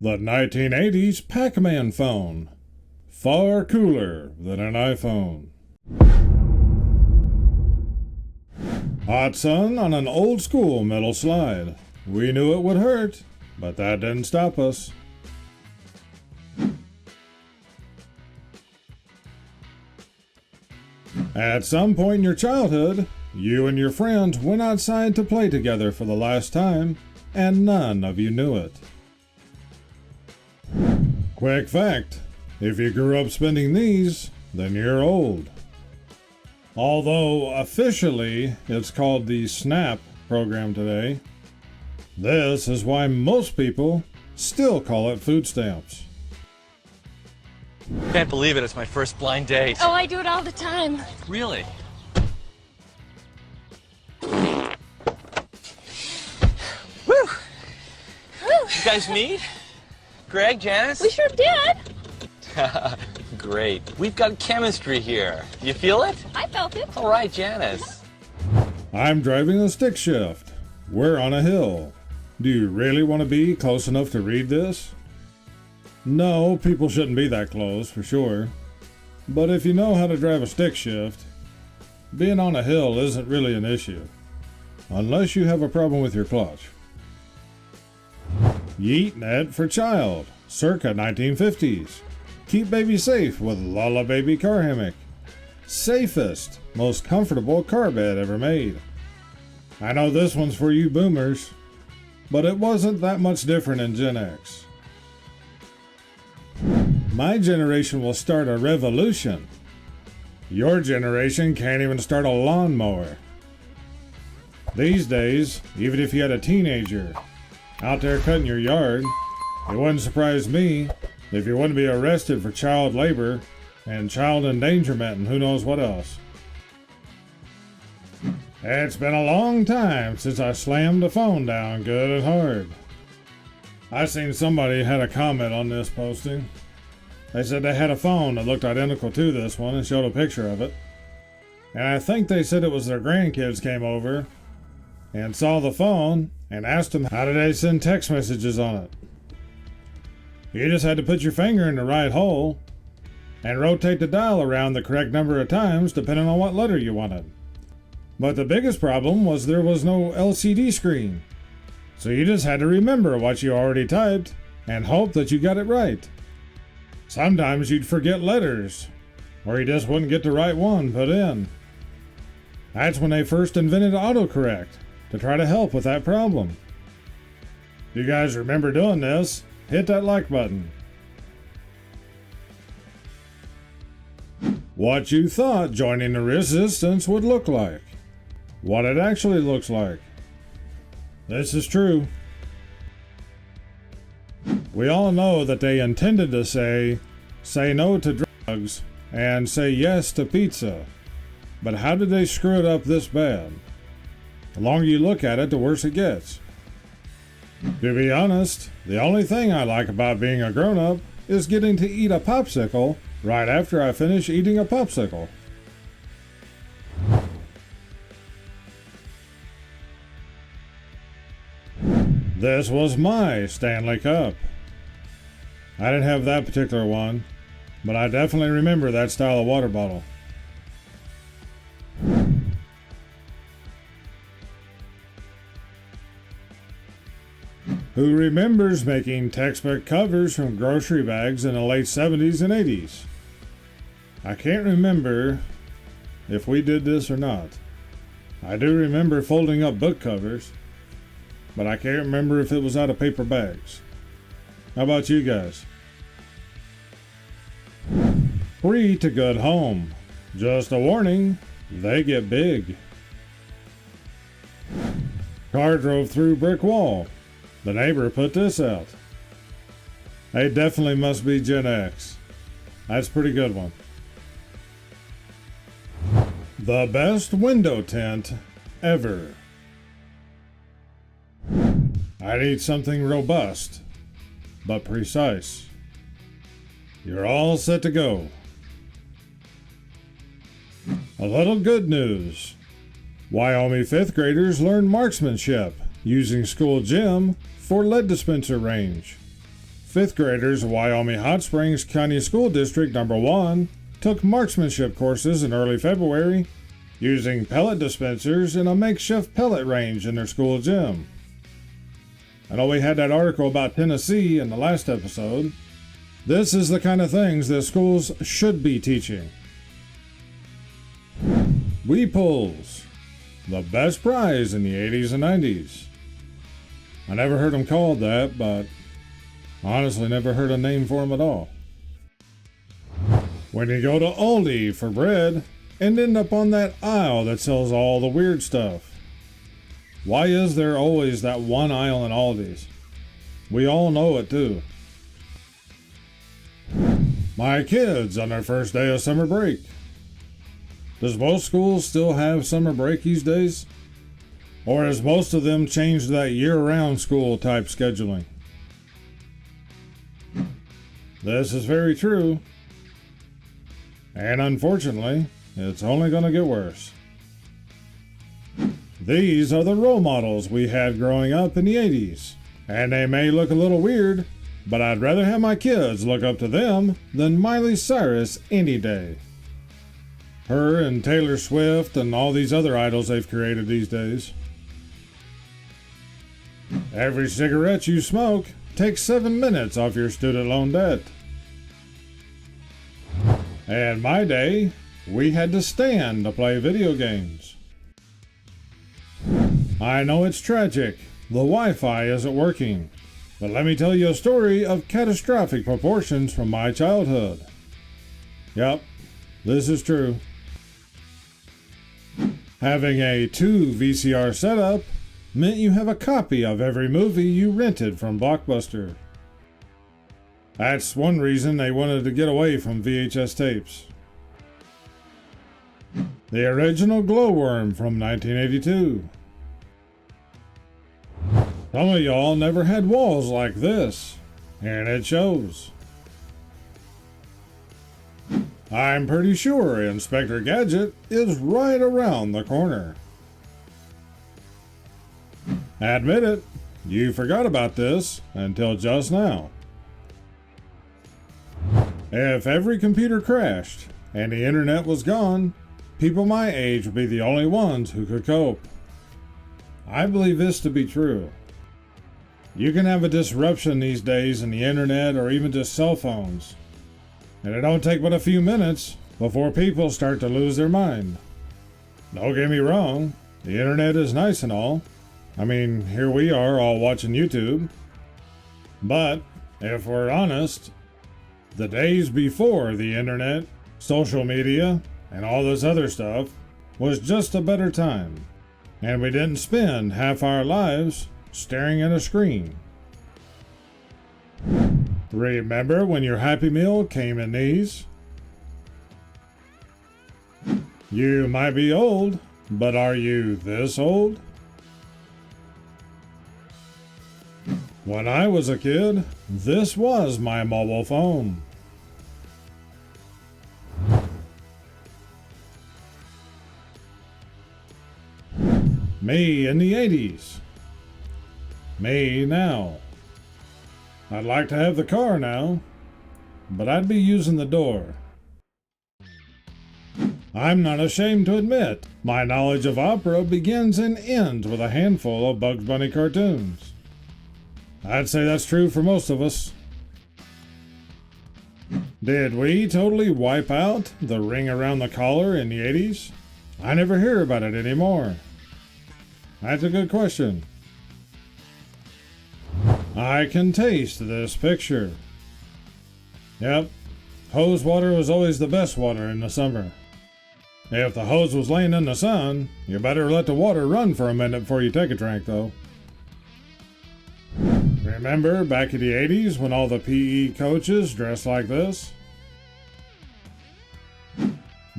The 1980s Pac-Man phone. Far cooler than an iPhone. Hot sun on an old school metal slide. We knew it would hurt, but that didn't stop us. At some point in your childhood, you and your friends went outside to play together for the last time, and none of you knew it. Quick fact, if you grew up spending these, then you're old. Although officially it's called the SNAP program today, this is why most people still call it food stamps. Can't believe it, it's my first blind date. Oh, I do it all the time. Really? Woo! You guys meet? Greg, Janice? We sure did. Great. We've got chemistry here. You feel it? I felt it. All right, Janice. I'm driving a stick shift. We're on a hill. Do you really want to be close enough to read this? No, people shouldn't be that close, for sure. But if you know how to drive a stick shift, being on a hill isn't really an issue. Unless you have a problem with your clutch. Yeet Net for Child, circa 1950s. Keep baby safe with Lulla Baby car hammock. Safest, most comfortable car bed ever made. I know this one's for you boomers, but it wasn't that much different in Gen X. My generation will start a revolution. Your generation can't even start a lawnmower. These days, even if you had a teenager out there cutting your yard, it wouldn't surprise me if you wouldn't be arrested for child labor and child endangerment and who knows what else. It's been a long time since I slammed the phone down good and hard. I seen somebody had a comment on this posting. They said they had a phone that looked identical to this one and showed a picture of it. And I think they said it was their grandkids came over and saw the phone and asked them how did they send text messages on it. You just had to put your finger in the right hole and rotate the dial around the correct number of times depending on what letter you wanted. But the biggest problem was there was no LCD screen. So you just had to remember what you already typed and hope that you got it right. Sometimes you'd forget letters, or you just wouldn't get the right one put in. That's when they first invented autocorrect to try to help with that problem. If you guys remember doing this, hit that like button. What you thought joining the resistance would look like. What it actually looks like. This is true. We all know that they intended to say no to drugs and say yes to pizza. But how did they screw it up this bad? The longer you look at it, the worse it gets. To be honest, the only thing I like about being a grown-up is getting to eat a popsicle right after I finish eating a popsicle. This was my Stanley Cup. I didn't have that particular one, but I definitely remember that style of water bottle. Who remembers making textbook covers from grocery bags in the late 70s and 80s? I can't remember if we did this or not. I do remember folding up book covers, but I can't remember if it was out of paper bags. How about you guys? Free to good home. Just a warning, they get big. Car drove through brick wall. The neighbor put this out. They definitely must be Gen X. That's a pretty good one. The best window tint ever. I need something robust, but precise. You're all set to go. A little good news. Wyoming 5th graders learn marksmanship using school gym for lead dispenser range. Fifth graders of Wyoming Hot Springs County School District Number 1 took marksmanship courses in early February using pellet dispensers in a makeshift pellet range in their school gym. I know we had that article about Tennessee in the last episode. This is the kind of things that schools should be teaching. Weed pulls, the best prize in the 80s and 90s. I never heard them called that, but honestly never heard a name for them at all. When you go to Aldi for bread and end up on that aisle that sells all the weird stuff. Why is there always that one aisle in Aldi's? We all know it too. My kids on their first day of summer break. Does most schools still have summer break these days? Or has most of them changed to that year-round school type scheduling? This is very true. And unfortunately, it's only going to get worse. These are the role models we had growing up in the 80s. And they may look a little weird, but I'd rather have my kids look up to them than Miley Cyrus any day. Her and Taylor Swift and all these other idols they've created these days. Every cigarette you smoke takes 7 minutes off your student loan debt. In my day, we had to stand to play video games. I know it's tragic. The Wi-Fi isn't working. But let me tell you a story of catastrophic proportions from my childhood. Yep, this is true. Having a 2 VCR setup meant you have a copy of every movie you rented from Blockbuster. That's one reason they wanted to get away from VHS tapes. The original glowworm from 1982. Some of y'all never had walls like this, and it shows. I'm pretty sure Inspector Gadget is right around the corner. Admit it, you forgot about this until just now. If every computer crashed and the internet was gone, people my age would be the only ones who could cope. I believe this to be true. You can have a disruption these days in the internet or even just cell phones. And it don't take but a few minutes before people start to lose their mind. Don't get me wrong, the internet is nice and all. I mean, here we are all watching YouTube. But, if we're honest, the days before the internet, social media, and all this other stuff was just a better time. And we didn't spend half our lives staring at a screen. Remember when your Happy Meal came in these? You might be old, but are you this old? When I was a kid, this was my mobile phone. Me in the 80s. Me now. I'd like to have the car now, but I'd be using the door. I'm not ashamed to admit my knowledge of opera begins and ends with a handful of Bugs Bunny cartoons. I'd say that's true for most of us. Did we totally wipe out the ring around the collar in the 80s? I never hear about it anymore. That's a good question. I can taste this picture. Yep, hose water was always the best water in the summer. If the hose was laying in the sun, you better let the water run for a minute before you take a drink, though. Remember back in the 80s when all the PE coaches dressed like this?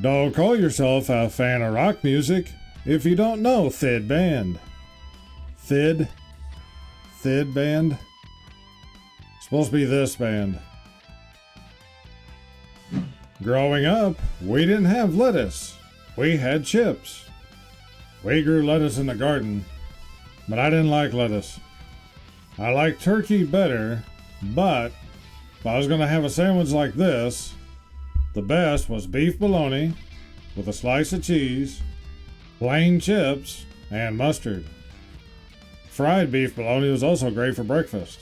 Don't call yourself a fan of rock music if you don't know Thid Band. Thid Band? Supposed to be this band. Growing up, we didn't have lettuce. We had chips. We grew lettuce in the garden, but I didn't like lettuce. I liked turkey better, But if I was going to have a sandwich like this, the best was beef bologna with a slice of cheese, plain chips, and mustard. Fried beef bologna was also great for breakfast.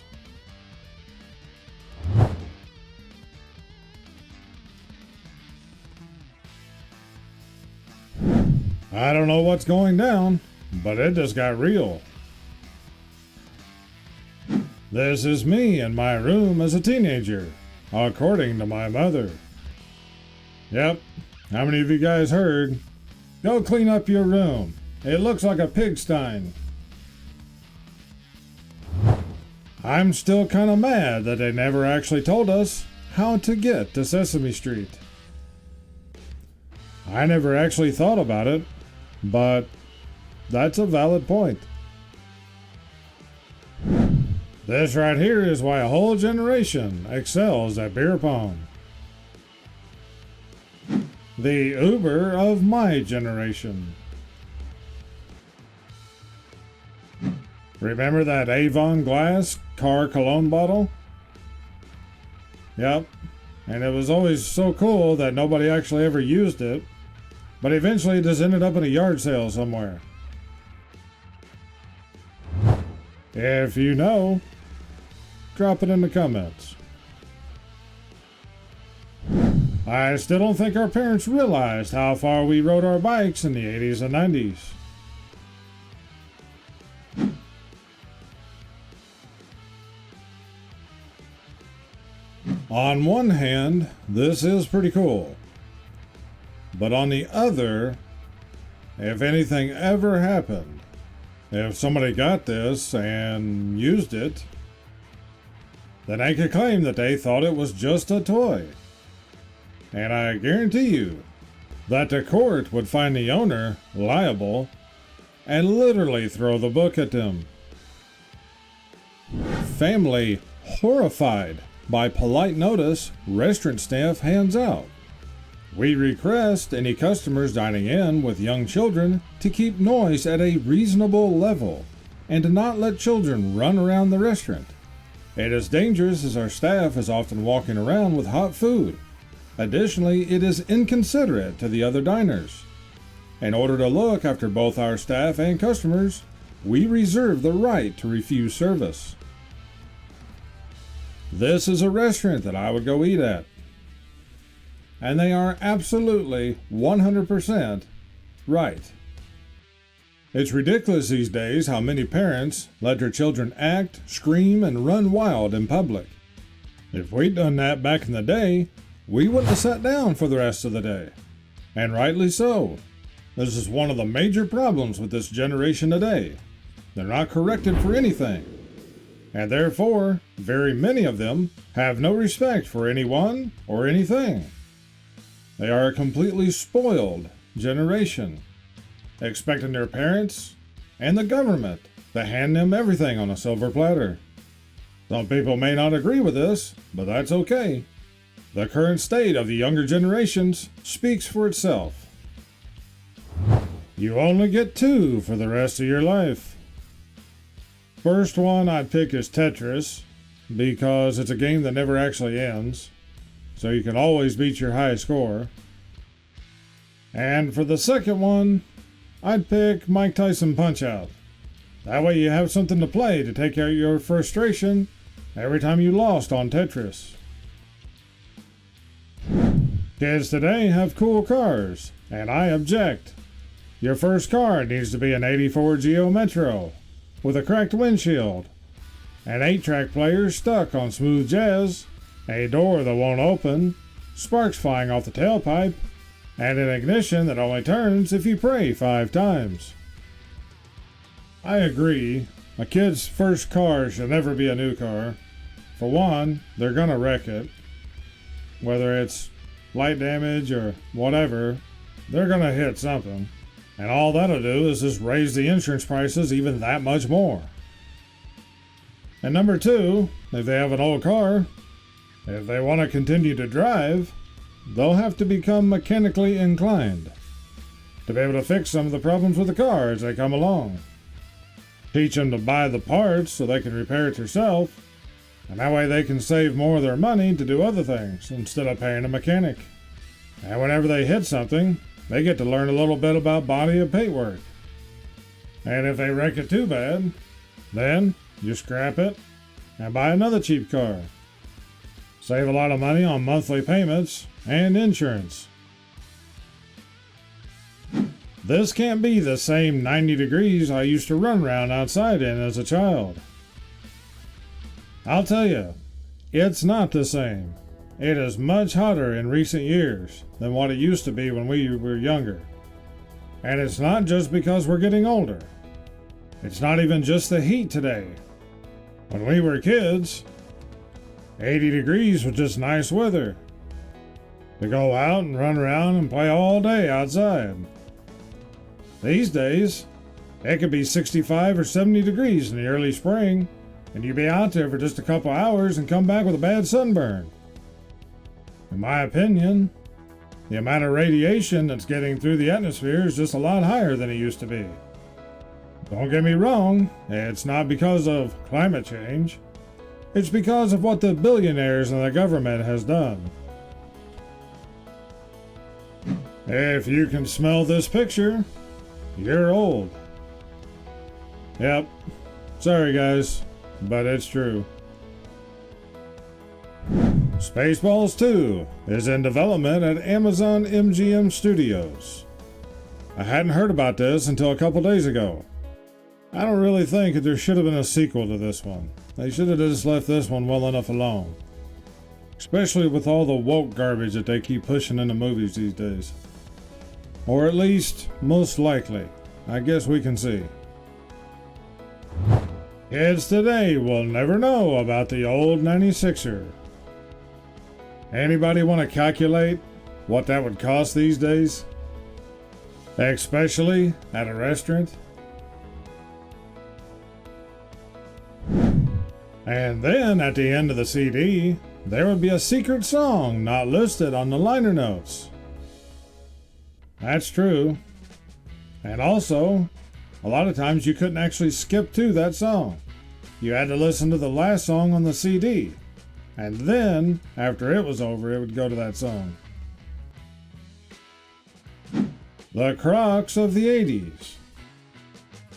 I don't know what's going down, but it just got real. This is me in my room as a teenager, according to my mother. Yep, how many of you guys heard? Go clean up your room. It looks like a pigsty. I'm still kind of mad that they never actually told us how to get to Sesame Street. I never actually thought about it, but that's a valid point. This right here is why a whole generation excels at beer pong. The Uber of my generation. Remember that Avon glass car cologne bottle? Yep, and it was always so cool that nobody actually ever used it, but eventually it just ended up in a yard sale somewhere. If you know, drop it in the comments. I still don't think our parents realized how far we rode our bikes in the 80s and 90s. On one hand, this is pretty cool. But on the other, if anything ever happened, if somebody got this and used it, then they could claim that they thought it was just a toy. And I guarantee you that the court would find the owner liable and literally throw the book at them. Family horrified by polite notice restaurant staff hands out. We request any customers dining in with young children to keep noise at a reasonable level and to not let children run around the restaurant. It is dangerous as our staff is often walking around with hot food. Additionally, it is inconsiderate to the other diners. In order to look after both our staff and customers, we reserve the right to refuse service. This is a restaurant that I would go eat at. And they are absolutely 100% right. It's ridiculous these days how many parents let their children act, scream, and run wild in public. If we'd done that back in the day, we wouldn't have sat down for the rest of the day. And rightly so. This is one of the major problems with this generation today. They're not corrected for anything. And therefore, very many of them have no respect for anyone or anything. They are a completely spoiled generation, expecting their parents and the government to hand them everything on a silver platter. Some people may not agree with this, but that's okay. The current state of the younger generations speaks for itself. You only get two for the rest of your life. First one I'd pick is Tetris, because it's a game that never actually ends, so you can always beat your high score. And for the second one, I'd pick Mike Tyson Punch-Out. That way you have something to play to take out your frustration every time you lost on Tetris. Kids today have cool cars, and I object. Your first car needs to be an '84 Geo Metro with a cracked windshield, an 8-track player stuck on smooth jazz, a door that won't open, sparks flying off the tailpipe, and an ignition that only turns if you pray 5 times. I agree, a kid's first car should never be a new car. For one, they're gonna wreck it. Whether it's light damage or whatever, they're gonna hit something. And all that'll do is just raise the insurance prices even that much more. And number two, if they have an old car, if they want to continue to drive, they'll have to become mechanically inclined to be able to fix some of the problems with the car as they come along. Teach them to buy the parts so they can repair it themselves, And that way they can save more of their money to do other things instead of paying a mechanic. And whenever they hit something, they get to learn a little bit about body and paintwork. And if they wreck it too bad, then you scrap it and buy another cheap car. Save a lot of money on monthly payments and insurance. This can't be the same 90 degrees I used to run around outside in as a child. I'll tell you, it's not the same. It is much hotter in recent years than what it used to be when we were younger. And it's not just because we're getting older. It's not even just the heat today. When we were kids, 80 degrees was just nice weather. To go out and run around and play all day outside. These days, it could be 65 or 70 degrees in the early spring, and you'd be out there for just a couple hours and come back with a bad sunburn. In my opinion, the amount of radiation that's getting through the atmosphere is just a lot higher than it used to be. Don't get me wrong, it's not because of climate change. It's because of what the billionaires and the government has done. If you can smell this picture, you're old. Yep. Sorry guys, but it's true. Spaceballs 2 is in development at Amazon MGM Studios. I hadn't heard about this until a couple days ago. I don't really think that there should have been a sequel to this one. They should have just left this one well enough alone. Especially with all the woke garbage that they keep pushing into movies these days. Or at least, most likely. I guess we can see. Kids today will never know about the old 96er. Anybody want to calculate what that would cost these days? Especially at a restaurant? And then at the end of the CD, there would be a secret song not listed on the liner notes. That's true. And also, a lot of times you couldn't actually skip to that song. You had to listen to the last song on the CD. And then, after it was over, it would go to that song. The Crocs of the 80s.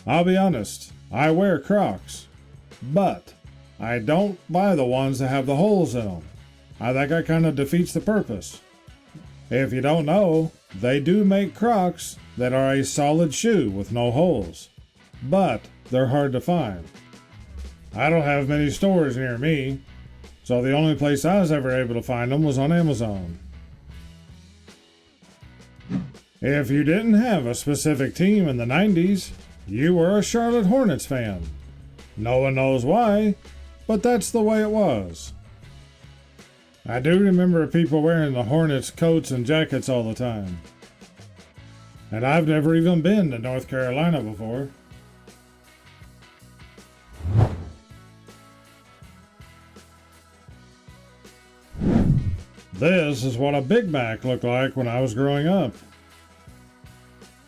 I'll be honest, I wear Crocs. But I don't buy the ones that have the holes in them. I think that kind of defeats the purpose. If you don't know, they do make Crocs that are a solid shoe with no holes. But they're hard to find. I don't have many stores near me, so the only place I was ever able to find them was on Amazon. If you didn't have a specific team in the 90s, you were a Charlotte Hornets fan. No one knows why, but that's the way it was. I do remember people wearing the Hornets coats and jackets all the time. And I've never even been to North Carolina before. This is what a Big Mac looked like when I was growing up.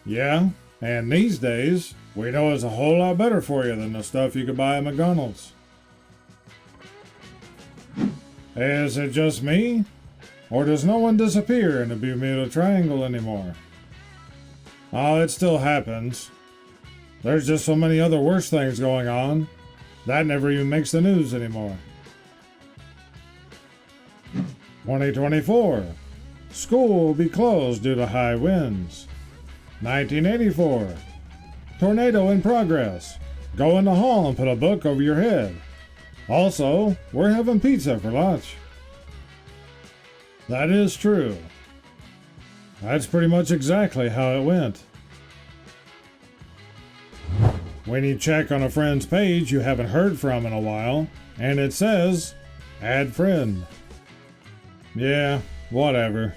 Yeah, and these days, we know it's a whole lot better for you than the stuff you could buy at McDonald's. Is it just me? Or does no one disappear in the Bermuda Triangle anymore? Oh, it still happens. There's just so many other worse things going on. That never even makes the news anymore. 2024. School will be closed due to high winds. 1984. Tornado in progress. Go in the hall and put a book over your head. Also, we're having pizza for lunch. That is true. That's pretty much exactly how it went. When you check on a friend's page you haven't heard from in a while, and it says, add friend. Yeah, whatever.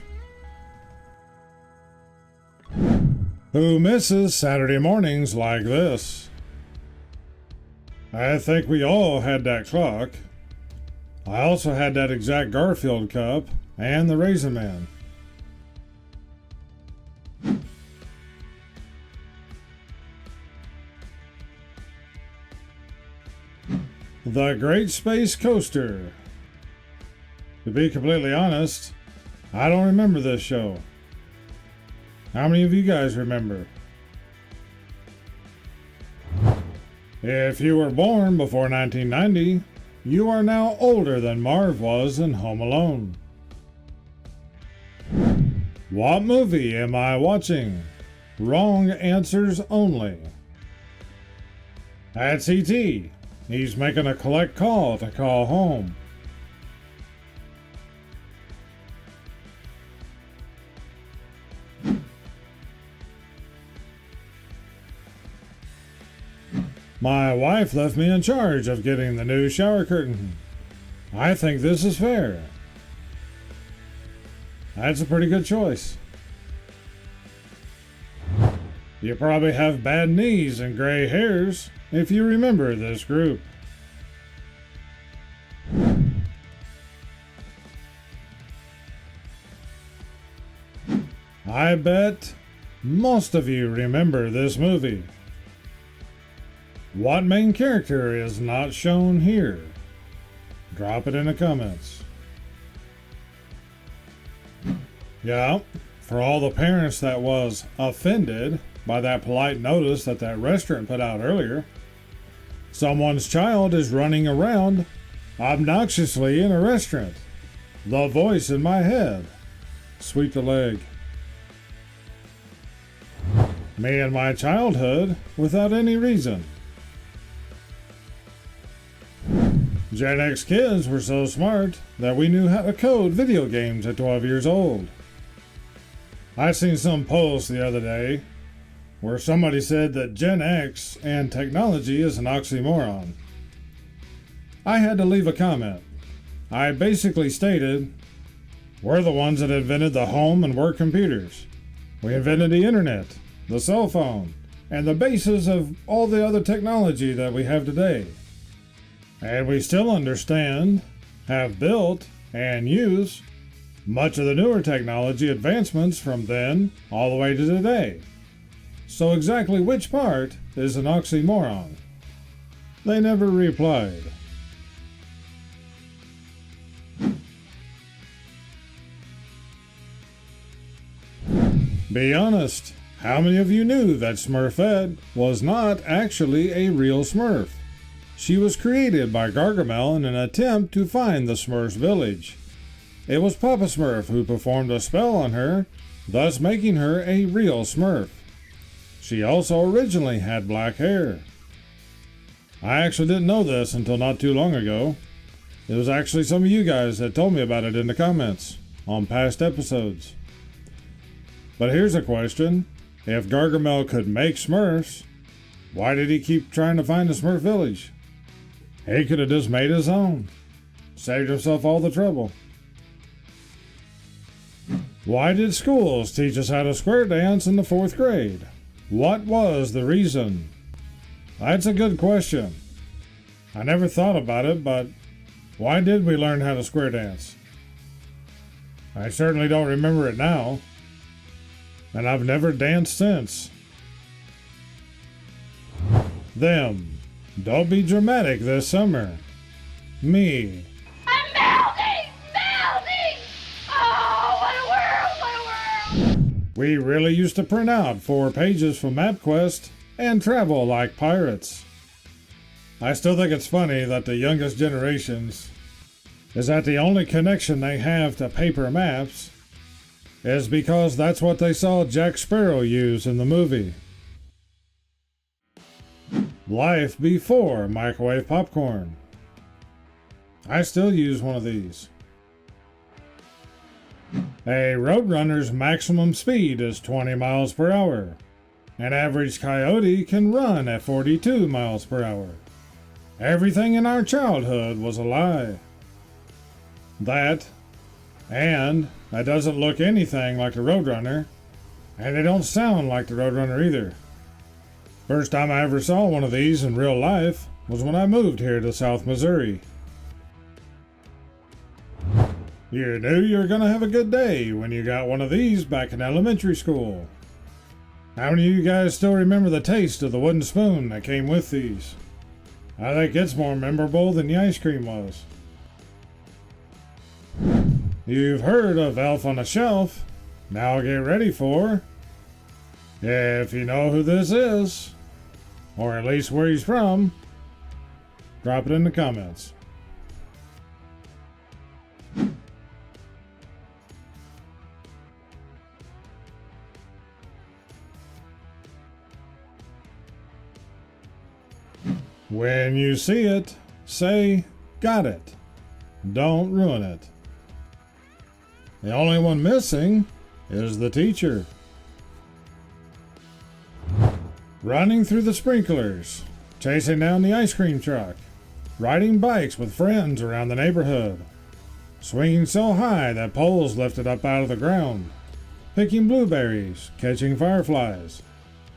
Who misses Saturday mornings like this? I think we all had that clock. I also had that exact Garfield cup and the Raisin Man. The Great Space Coaster. To be completely honest, I don't remember this show. How many of you guys remember? If you were born before 1990, you are now older than Marv was in Home Alone. What movie am I watching? Wrong answers only. That's E.T. He's making a collect call to call home. My wife left me in charge of getting the new shower curtain. I think this is fair. That's a pretty good choice. You probably have bad knees and gray hairs if you remember this group. I bet most of you remember this movie. What main character is not shown here? Drop it in the comments. Yeah, for all the parents that was offended by that polite notice that restaurant put out earlier, someone's child is running around obnoxiously in a restaurant. The voice in my head. Sweep the leg. Me and my childhood without any reason. Gen X kids were so smart that we knew how to code video games at 12 years old. I seen some post the other day where somebody said that Gen X and technology is an oxymoron. I had to leave a comment. I basically stated, we're the ones that invented the home and work computers. We invented the internet, the cell phone, and the basis of all the other technology that we have today. And we still understand, have built, and use much of the newer technology advancements from then all the way to today. So exactly which part is an oxymoron? They never replied. Be honest, how many of you knew that Smurfette was not actually a real Smurf? She was created by Gargamel in an attempt to find the Smurf's village. It was Papa Smurf who performed a spell on her, thus making her a real Smurf. She also originally had black hair. I actually didn't know this until not too long ago. It was actually some of you guys that told me about it in the comments on past episodes. But here's a question. If Gargamel could make Smurfs, why did he keep trying to find the Smurf village? He could have just made his own. Saved himself all the trouble. Why did schools teach us how to square dance in the 4th grade? What was the reason? That's a good question. I never thought about it, but why did we learn how to square dance? I certainly don't remember it now. And I've never danced since. Them. Don't be dramatic this summer. Me. I'm melting! Melting! Oh, what a world! What a world! We really used to print out 4 pages from MapQuest and travel like pirates. I still think it's funny that the youngest generations is that the only connection they have to paper maps is because that's what they saw Jack Sparrow use in the movie. Life before microwave popcorn. I still use one of these. A Roadrunner's maximum speed is 20 miles per hour. An average coyote can run at 42 miles per hour. Everything in our childhood was a lie. That doesn't look anything like a Roadrunner, and they don't sound like the Roadrunner either. First time I ever saw one of these in real life was when I moved here to South Missouri. You knew you were going to have a good day when you got one of these back in elementary school. How many of you guys still remember the taste of the wooden spoon that came with these? I think it's more memorable than the ice cream was. You've heard of Elf on a Shelf. Now get ready for... If you know who this is, or at least where he's from, drop it in the comments. When you see it, say, got it. Don't ruin it. The only one missing is the teacher. Running through the sprinklers, chasing down the ice cream truck, riding bikes with friends around the neighborhood, swinging so high that poles lifted up out of the ground, picking blueberries, catching fireflies.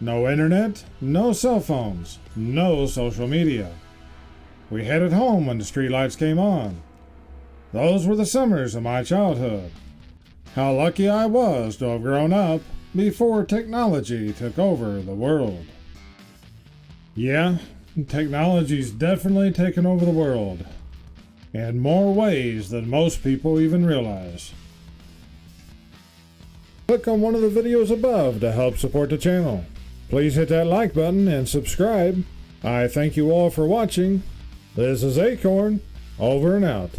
No internet, no cell phones, no social media. We headed home when the streetlights came on. Those were the summers of my childhood. How lucky I was to have grown up before technology took over the world. Yeah, technology's definitely taken over the world, in more ways than most people even realize. Click on one of the videos above to help support the channel. Please hit that like button and subscribe. I thank you all for watching. This is Akorn, over and out.